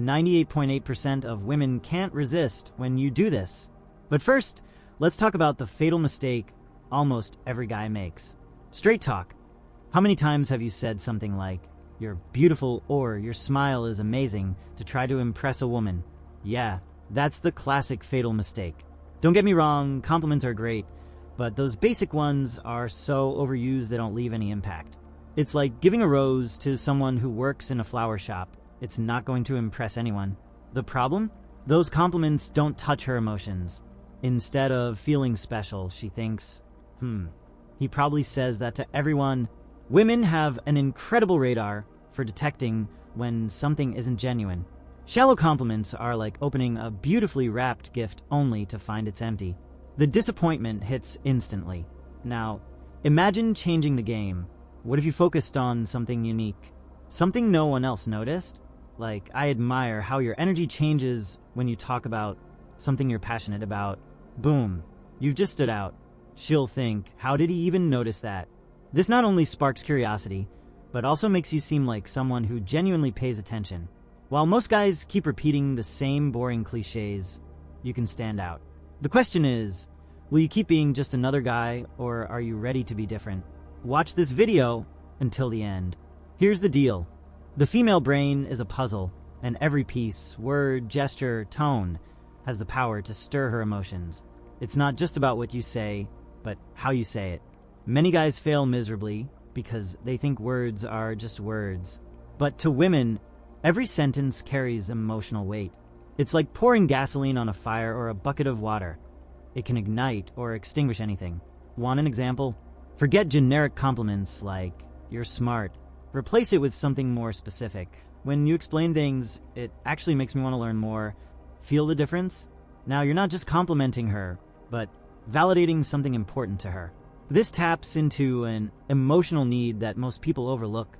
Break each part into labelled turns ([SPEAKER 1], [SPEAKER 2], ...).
[SPEAKER 1] 98.8% of women can't resist when you do this. But first, let's talk about the fatal mistake almost every guy makes. Straight talk. How many times have you said something like, "You're beautiful" or "Your smile is amazing" to try to impress a woman? Yeah, that's the classic fatal mistake. Don't get me wrong, compliments are great, but those basic ones are so overused they don't leave any impact. It's like giving a rose to someone who works in a flower shop. It's not going to impress anyone. The problem? Those compliments don't touch her emotions. Instead of feeling special, she thinks, he probably says that to everyone. Women have an incredible radar for detecting when something isn't genuine. Shallow compliments are like opening a beautifully wrapped gift only to find it's empty. The disappointment hits instantly. Now, imagine changing the game. What if you focused on something unique? Something no one else noticed? Like, I admire how your energy changes when you talk about something you're passionate about. Boom, you've just stood out. She'll think, how did he even notice that? This not only sparks curiosity, but also makes you seem like someone who genuinely pays attention. While most guys keep repeating the same boring cliches, you can stand out. The question is, will you keep being just another guy, or are you ready to be different? Watch this video until the end. Here's the deal. The female brain is a puzzle, and every piece, word, gesture, tone, has the power to stir her emotions. It's not just about what you say, but how you say it. Many guys fail miserably because they think words are just words. But to women, every sentence carries emotional weight. It's like pouring gasoline on a fire or a bucket of water. It can ignite or extinguish anything. Want an example? Forget generic compliments like, "You're smart." Replace it with something more specific. When you explain things, it actually makes me want to learn more. Feel the difference? Now, you're not just complimenting her, but validating something important to her. This taps into an emotional need that most people overlook,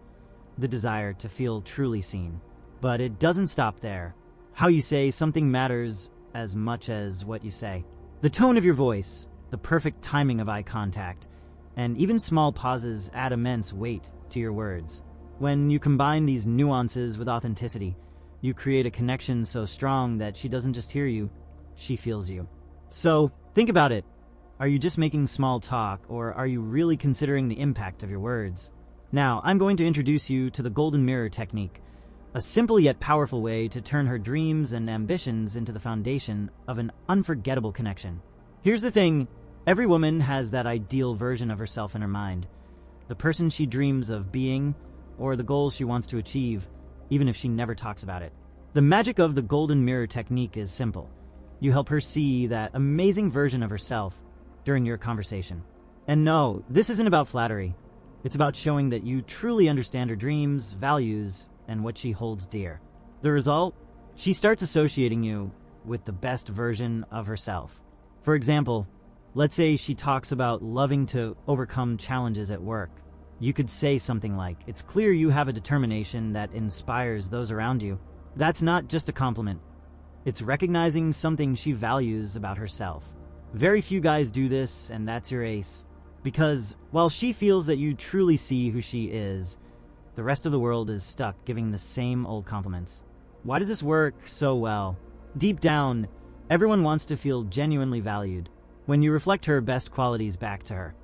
[SPEAKER 1] the desire to feel truly seen. But it doesn't stop there. How you say something matters as much as what you say. The tone of your voice, the perfect timing of eye contact, and even small pauses add immense weight to your words. When you combine these nuances with authenticity, you create a connection so strong that she doesn't just hear you, she feels you. So, think about it. Are you just making small talk, or are you really considering the impact of your words? Now, I'm going to introduce you to the golden mirror technique, a simple yet powerful way to turn her dreams and ambitions into the foundation of an unforgettable connection. Here's the thing, every woman has that ideal version of herself in her mind, the person she dreams of being, or the goals she wants to achieve, even if she never talks about it. The magic of the golden mirror technique is simple. You help her see that amazing version of herself during your conversation. And no, this isn't about flattery. It's about showing that you truly understand her dreams, values, and what she holds dear. The result? She starts associating you with the best version of herself. For example, let's say she talks about loving to overcome challenges at work. You could say something like, "It's clear you have a determination that inspires those around you." That's not just a compliment. It's recognizing something she values about herself. Very few guys do this, and that's your ace. Because while she feels that you truly see who she is, the rest of the world is stuck giving the same old compliments. Why does this work so well? Deep down, everyone wants to feel genuinely valued. When you reflect her best qualities back to her,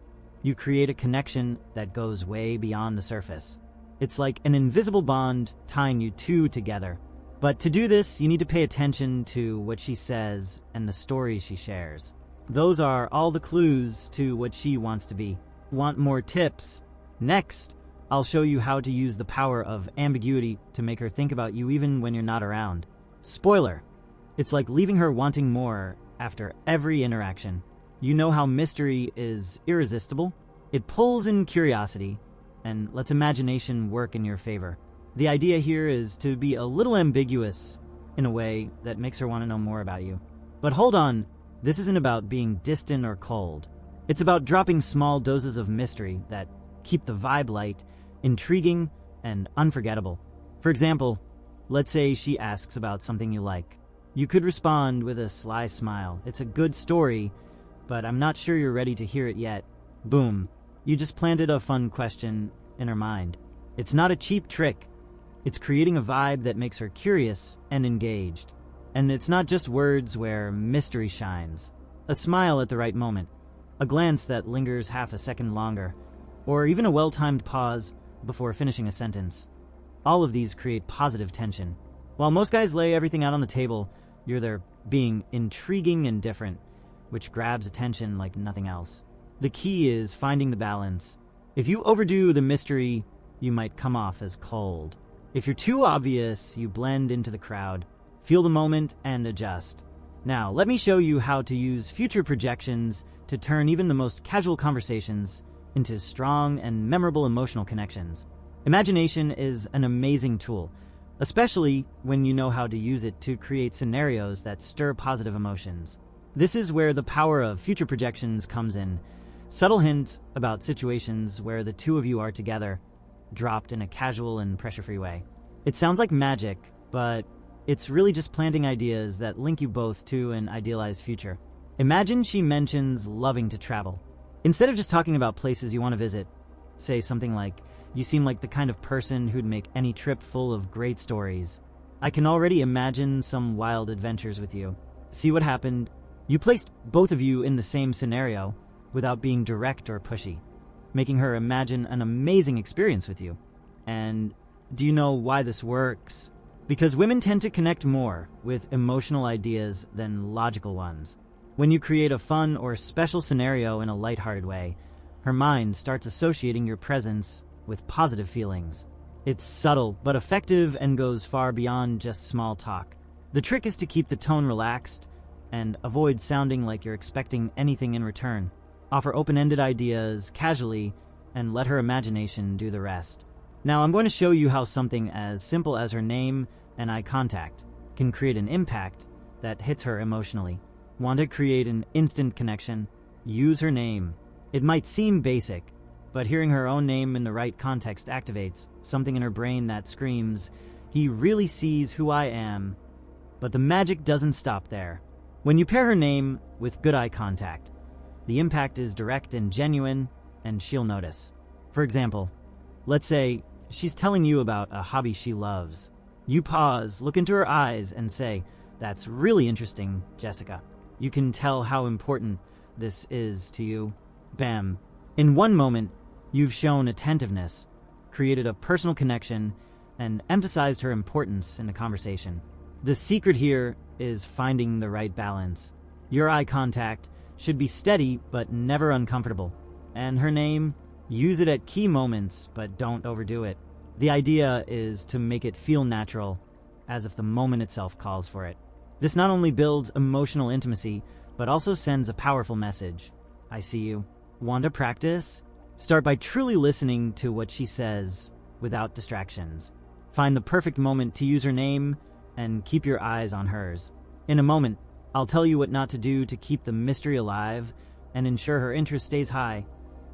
[SPEAKER 1] you create a connection that goes way beyond the surface. It's like an invisible bond tying you two together. But to do this, you need to pay attention to what she says and the stories she shares. Those are all the clues to what she wants to be. Want more tips? Next, I'll show you how to use the power of ambiguity to make her think about you even when you're not around. Spoiler, it's like leaving her wanting more after every interaction. You know how mystery is irresistible? It pulls in curiosity and lets imagination work in your favor. The idea here is to be a little ambiguous in a way that makes her want to know more about you. But hold on, this isn't about being distant or cold. It's about dropping small doses of mystery that keep the vibe light, intriguing, and unforgettable. For example, let's say she asks about something you like. You could respond with a sly smile. "It's a good story, but I'm not sure you're ready to hear it yet." Boom. You just planted a fun question in her mind. It's not a cheap trick. It's creating a vibe that makes her curious and engaged. And it's not just words where mystery shines. A smile at the right moment, a glance that lingers half a second longer, or even a well-timed pause before finishing a sentence. All of these create positive tension. While most guys lay everything out on the table, you're there being intriguing and different, which grabs attention like nothing else. The key is finding the balance. If you overdo the mystery, you might come off as cold. If you're too obvious, you blend into the crowd. Feel the moment and adjust. Now, let me show you how to use future projections to turn even the most casual conversations into strong and memorable emotional connections. Imagination is an amazing tool, especially when you know how to use it to create scenarios that stir positive emotions. This is where the power of future projections comes in. Subtle hints about situations where the two of you are together, dropped in a casual and pressure-free way. It sounds like magic, but it's really just planting ideas that link you both to an idealized future. Imagine she mentions loving to travel. Instead of just talking about places you want to visit, say something like, "You seem like the kind of person who'd make any trip full of great stories. I can already imagine some wild adventures with you." See what happened? You placed both of you in the same scenario without being direct or pushy, making her imagine an amazing experience with you. And do you know why this works? Because women tend to connect more with emotional ideas than logical ones. When you create a fun or special scenario in a lighthearted way, her mind starts associating your presence with positive feelings. It's subtle but effective and goes far beyond just small talk. The trick is to keep the tone relaxed and avoid sounding like you're expecting anything in return. Offer open-ended ideas casually and let her imagination do the rest. Now I'm going to show you how something as simple as her name and eye contact can create an impact that hits her emotionally. Want to create an instant connection? Use her name. It might seem basic, but hearing her own name in the right context activates something in her brain that screams, "He really sees who I am." But the magic doesn't stop there. When you pair her name with good eye contact, the impact is direct and genuine, and she'll notice. For example, let's say she's telling you about a hobby she loves. You pause, look into her eyes, and say, "That's really interesting, Jessica. You can tell how important this is to you." Bam. In one moment, you've shown attentiveness, created a personal connection, and emphasized her importance in the conversation. The secret here is finding the right balance. Your eye contact should be steady but never uncomfortable. And her name, use it at key moments but don't overdo it. The idea is to make it feel natural, as if the moment itself calls for it. This not only builds emotional intimacy, but also sends a powerful message. I see you. Want to practice? Start by truly listening to what she says without distractions. Find the perfect moment to use her name and keep your eyes on hers. In a moment, I'll tell you what not to do to keep the mystery alive and ensure her interest stays high.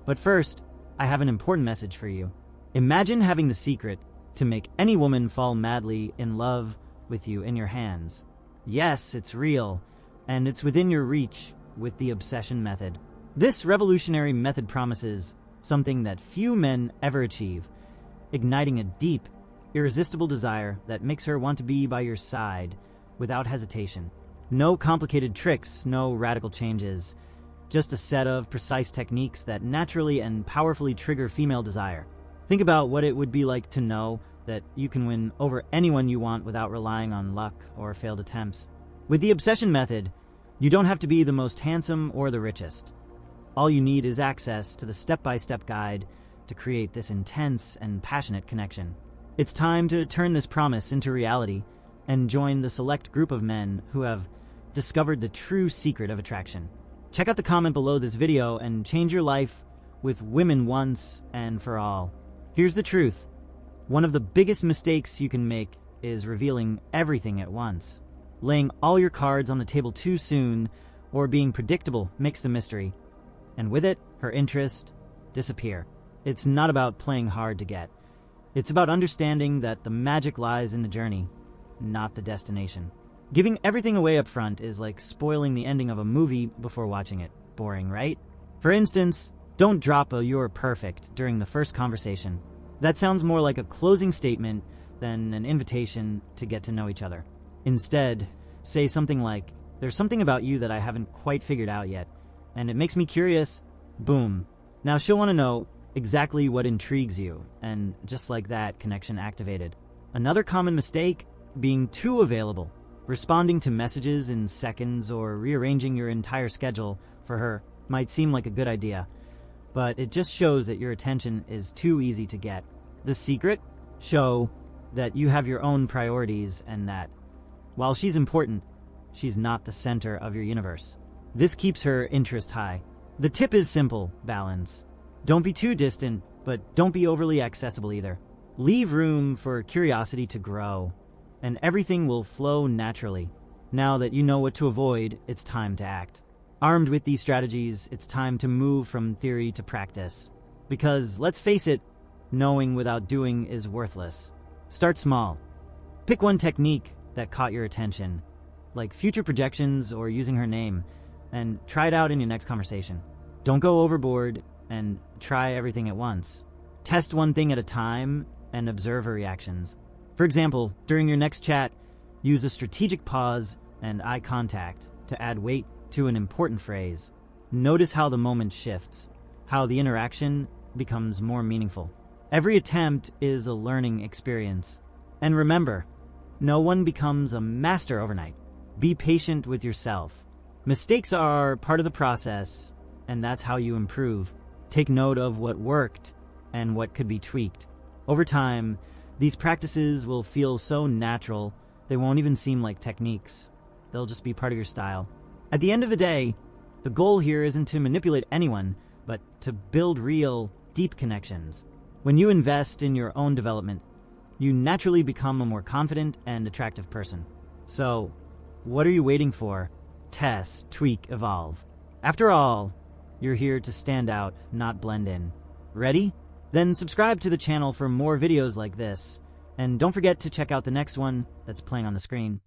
[SPEAKER 1] But first, I have an important message for you. Imagine having the secret to make any woman fall madly in love with you in your hands. Yes, it's real, and it's within your reach with the obsession method. This revolutionary method promises something that few men ever achieve, igniting a deep, irresistible desire that makes her want to be by your side without hesitation. No complicated tricks, no radical changes, just a set of precise techniques that naturally and powerfully trigger female desire. Think about what it would be like to know that you can win over anyone you want without relying on luck or failed attempts. With the obsession method, you don't have to be the most handsome or the richest. All you need is access to the step-by-step guide to create this intense and passionate connection. It's time to turn this promise into reality and join the select group of men who have discovered the true secret of attraction. Check out the comment below this video and change your life with women once and for all. Here's the truth. One of the biggest mistakes you can make is revealing everything at once. Laying all your cards on the table too soon or being predictable makes the mystery, and with it, her interest, disappear. It's not about playing hard to get. It's about understanding that the magic lies in the journey, not the destination. Giving everything away up front is like spoiling the ending of a movie before watching it. Boring, right? For instance, don't drop a "you're perfect" during the first conversation. That sounds more like a closing statement than an invitation to get to know each other. Instead, say something like, "There's something about you that I haven't quite figured out yet, and it makes me curious." Boom. Now she'll want to know exactly what intrigues you, and just like that, connection activated. Another common mistake, being too available. Responding to messages in seconds or rearranging your entire schedule for her might seem like a good idea, but it just shows that your attention is too easy to get. The secret? Show that you have your own priorities and that, while she's important, she's not the center of your universe. This keeps her interest high. The tip is simple: balance. Don't be too distant, but don't be overly accessible either. Leave room for curiosity to grow, and everything will flow naturally. Now that you know what to avoid, it's time to act. Armed with these strategies, it's time to move from theory to practice. Because, let's face it, knowing without doing is worthless. Start small. Pick one technique that caught your attention, like future projections or using her name, and try it out in your next conversation. Don't go overboard and try everything at once. Test one thing at a time and observe her reactions. For example, during your next chat, use a strategic pause and eye contact to add weight to an important phrase. Notice how the moment shifts, how the interaction becomes more meaningful. Every attempt is a learning experience. And remember, no one becomes a master overnight. Be patient with yourself. Mistakes are part of the process, and that's how you improve. Take note of what worked and what could be tweaked. Over time, these practices will feel so natural, they won't even seem like techniques. They'll just be part of your style. At the end of the day, the goal here isn't to manipulate anyone, but to build real, deep connections. When you invest in your own development, you naturally become a more confident and attractive person. So, what are you waiting for? Test, tweak, evolve. After all, you're here to stand out, not blend in. Ready? Then subscribe to the channel for more videos like this, and don't forget to check out the next one that's playing on the screen.